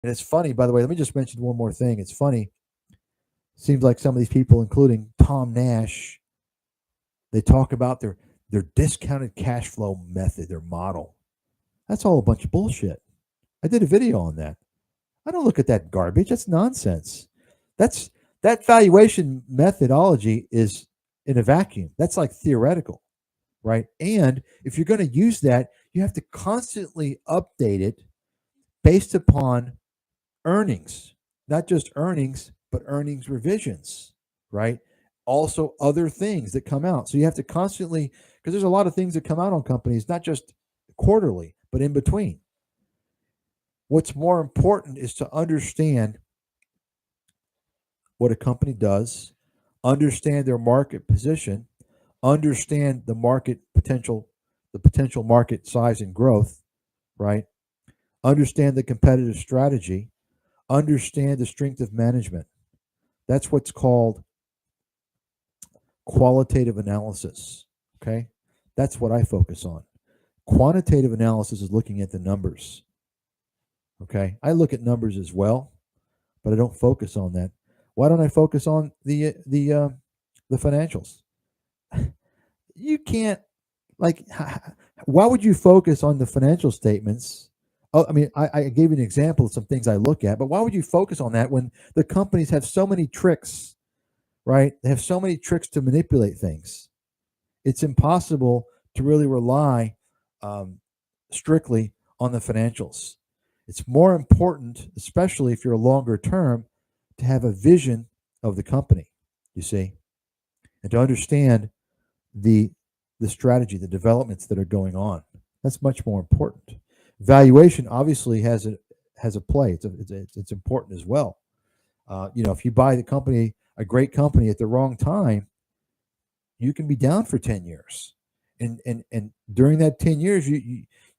And it's funny, by the way, let me just mention one more thing. It's funny. Seems like some of these people, including Tom Nash, they talk about their discounted cash flow method, their model. That's all a bunch of bullshit. I did a video on that. I don't look at that garbage. That's nonsense. That's that valuation methodology is in a vacuum. That's like theoretical, right? And if you're going to use that, you have to constantly update it based upon earnings, not just earnings, but earnings revisions, right? Also, other things that come out. So you have to constantly, because there's a lot of things that come out on companies, not just quarterly, but in between. What's more important is to understand what a company does, understand their market position, understand the potential market size and growth, right? Understand the competitive strategy, understand the strength of management. That's what's called qualitative analysis. Okay. That's what I focus on. Quantitative analysis is looking at the numbers. Okay. I look at numbers as well, but I don't focus on that. Why don't I focus on the financials? You can't, like, why would you focus on the financial statements? Oh, I mean, I gave you an example of some things I look at, but why would you focus on that when the companies have so many tricks, right? They have so many tricks to manipulate things. It's impossible to really rely strictly on the financials. It's more important, especially if you're longer term, to have a vision of the company, you see, and to understand the strategy, the developments that are going on. That's much more important. Valuation obviously has a play. It's important as well. If you buy a great company at the wrong time, you can be down for 10 years, and during that 10 years,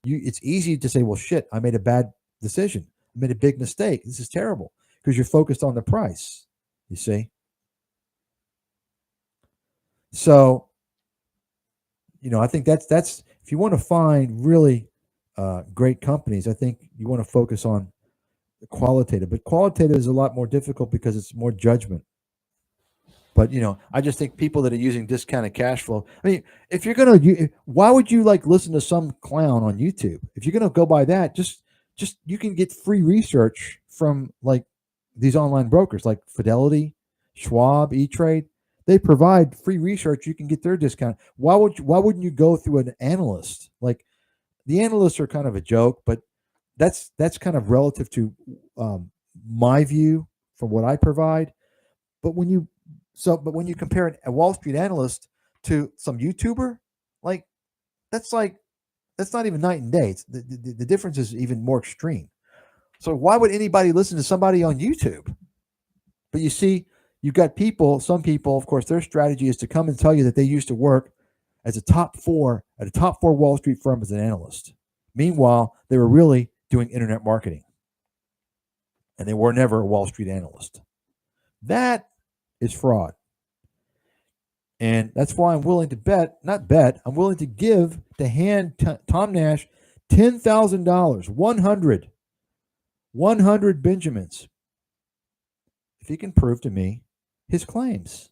it's easy to say, well, shit, I made a bad decision. I made a big mistake. This is terrible because you're focused on the price. You see, so I think that's if you want to find really great companies, I think you want to focus on the qualitative. But qualitative is a lot more difficult because it's more judgment. But I just think people that are using discounted cash flow. I mean, if you're gonna, why would you like listen to some clown on YouTube? If you're gonna go by that, just you can get free research from like these online brokers like Fidelity, Schwab, E-Trade. They provide free research. You can get their discount. Why wouldn't you go through an analyst? Like the analysts are kind of a joke, but that's kind of relative to my view from what I provide. But when you compare a Wall Street analyst to some YouTuber, like that's like that's not even night and day. The difference is even more extreme. So why would anybody listen to somebody on YouTube? But you see, you've got some people, of course, their strategy is to come and tell you that they used to work as a top four Wall Street firm as an analyst. Meanwhile, they were really doing internet marketing, and they were never a Wall Street analyst. That is fraud. And that's why I'm willing to I'm willing to hand Tom Nash $10,000, 100 Benjamins, if he can prove to me his claims.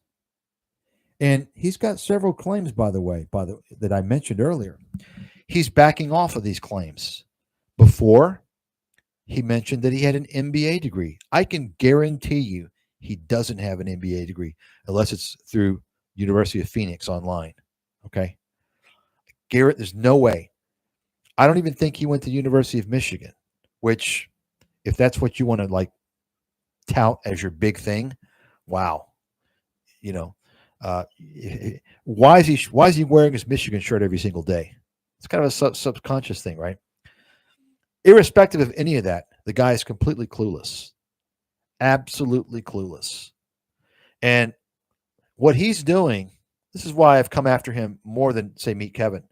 And he's got several claims, by the way, that I mentioned earlier. He's backing off of these claims. Before, he mentioned that he had an MBA degree. I can guarantee you he doesn't have an MBA degree unless it's through University of Phoenix online. Okay. Garrett, there's no way. I don't even think he went to University of Michigan, which, if that's what you want to like tout as your big thing, wow. Why is he wearing his Michigan shirt every single day? It's kind of a subconscious thing, right? Irrespective of any of that, the guy is completely clueless. Absolutely clueless. And what he's doing, this is why I've come after him more than, say, Meet Kevin.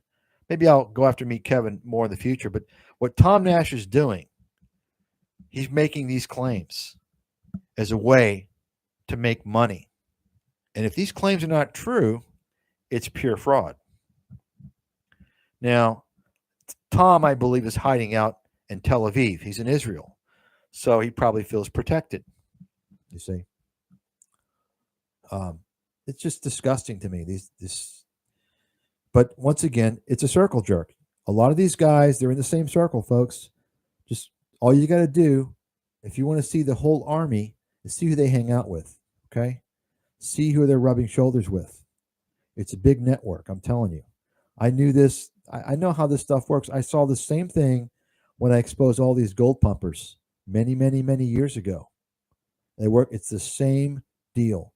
Maybe I'll go after Meet Kevin more in the future. But what Tom Nash is doing, he's making these claims as a way to make money. And if these claims are not true, it's pure fraud. Now, Tom, I believe, is hiding out in Tel Aviv. He's in Israel. So he probably feels protected. You see, it's just disgusting to me. But once again, it's a circle jerk. A lot of these guys, they're in the same circle, folks. Just all you got to do, if you want to see the whole army, is see who they hang out with. Okay, see who they're rubbing shoulders with. It's a big network. I'm telling you. I knew this. I know how this stuff works. I saw the same thing when I exposed all these gold pumpers many, many, many years ago. They work. It's the same deal.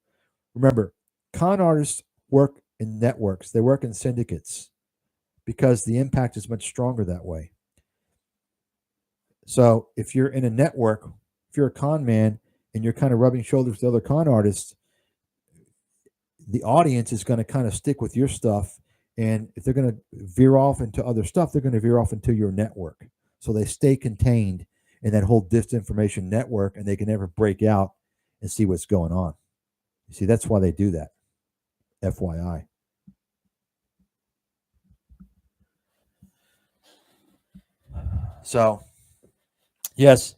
Remember, con artists work in networks. They work in syndicates because the impact is much stronger that way. So if you're in a network, if you're a con man and you're kind of rubbing shoulders with other con artists, the audience is going to kind of stick with your stuff. And if they're going to veer off into other stuff, they're going to veer off into your network. So they stay contained in that whole disinformation network, and they can never break out and see what's going on. You see, that's why they do that. FYI. So, yes.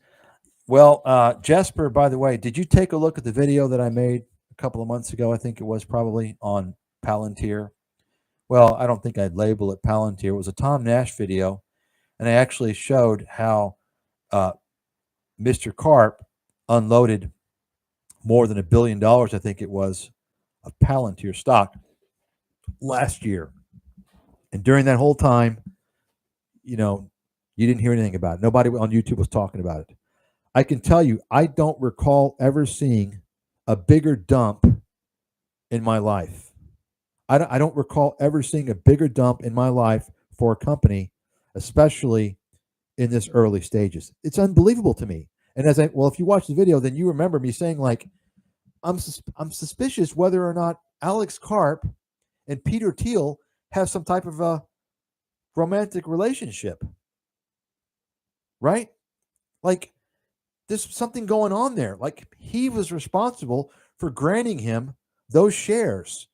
Well, Jesper, by the way, did you take a look at the video that I made a couple of months ago? I think it was probably on Palantir. Well, I don't think I'd label it Palantir. It was a Tom Nash video, and I actually showed how Mr. Karp unloaded more than $1 billion, I think it was, of Palantir stock last year. And during that whole time, you didn't hear anything about it. Nobody on YouTube was talking about it. I can tell you, I don't recall ever seeing a bigger dump in my life. I don't recall ever seeing a bigger dump in my life for a company, especially in this early stages. It's unbelievable to me. And if you watch the video, then you remember me saying, like, I'm suspicious whether or not Alex Karp and Peter Thiel have some type of a romantic relationship, right? Like, there's something going on there. Like, he was responsible for granting him those shares.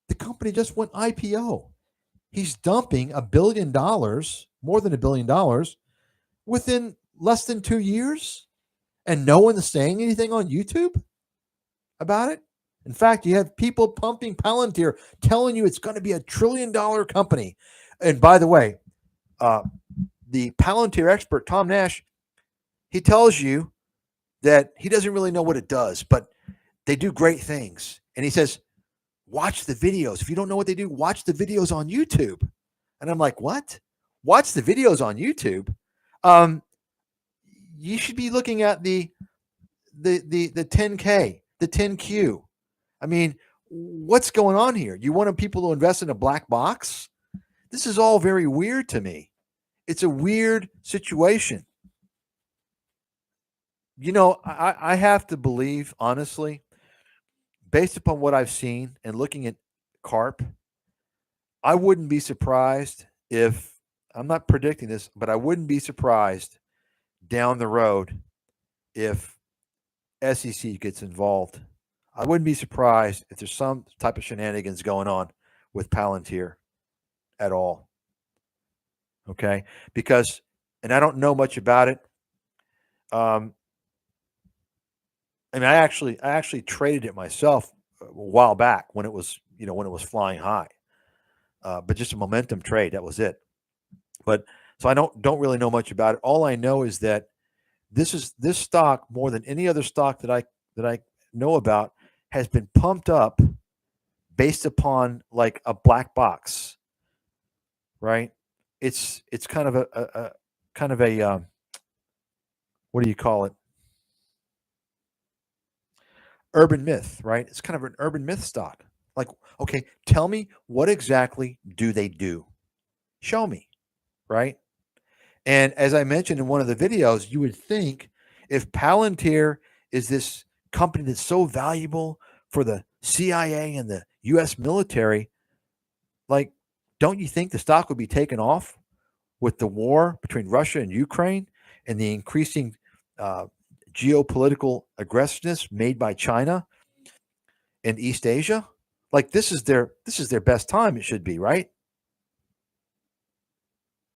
The company just went IPO. He's dumping $1 billion, more than $1 billion, within less than 2 years, and no one's saying anything on YouTube about it. In fact, you have people pumping Palantir, telling you it's going to be $1 trillion company. And by the way, the Palantir expert, Tom Nash, he tells you that he doesn't really know what it does, but they do great things. And he says, watch the videos. If you don't know what they do, watch the videos on YouTube. And I'm like, what? Watch the videos on YouTube? You should be looking at the 10K, the 10Q. I mean, what's going on here? You want people to invest in a black box? This is all very weird to me. It's a weird situation. I have to believe, honestly, based upon what I've seen and looking at Karp, I wouldn't be surprised if, I'm not predicting this, but I wouldn't be surprised down the road if SEC gets involved. I wouldn't be surprised if there's some type of shenanigans going on with Palantir at all. Okay? Because, and I don't know much about it. I actually traded it myself a while back when it was, when it was flying high. But just a momentum trade, that was it. But so I don't really know much about it. All I know is that this stock, more than any other stock that I know about, has been pumped up based upon like a black box, right? It's kind of a what do you call it? Urban myth, right? It's kind of an urban myth stock. Like, okay, tell me, what exactly do they do? Show me, right? And as I mentioned in one of the videos, you would think if Palantir is this company that's so valuable for the CIA and the U.S. military, like, don't you think the stock would be taken off with the war between Russia and Ukraine and the increasing geopolitical aggressiveness made by China in East Asia? Like, this is their best time, it should be, right?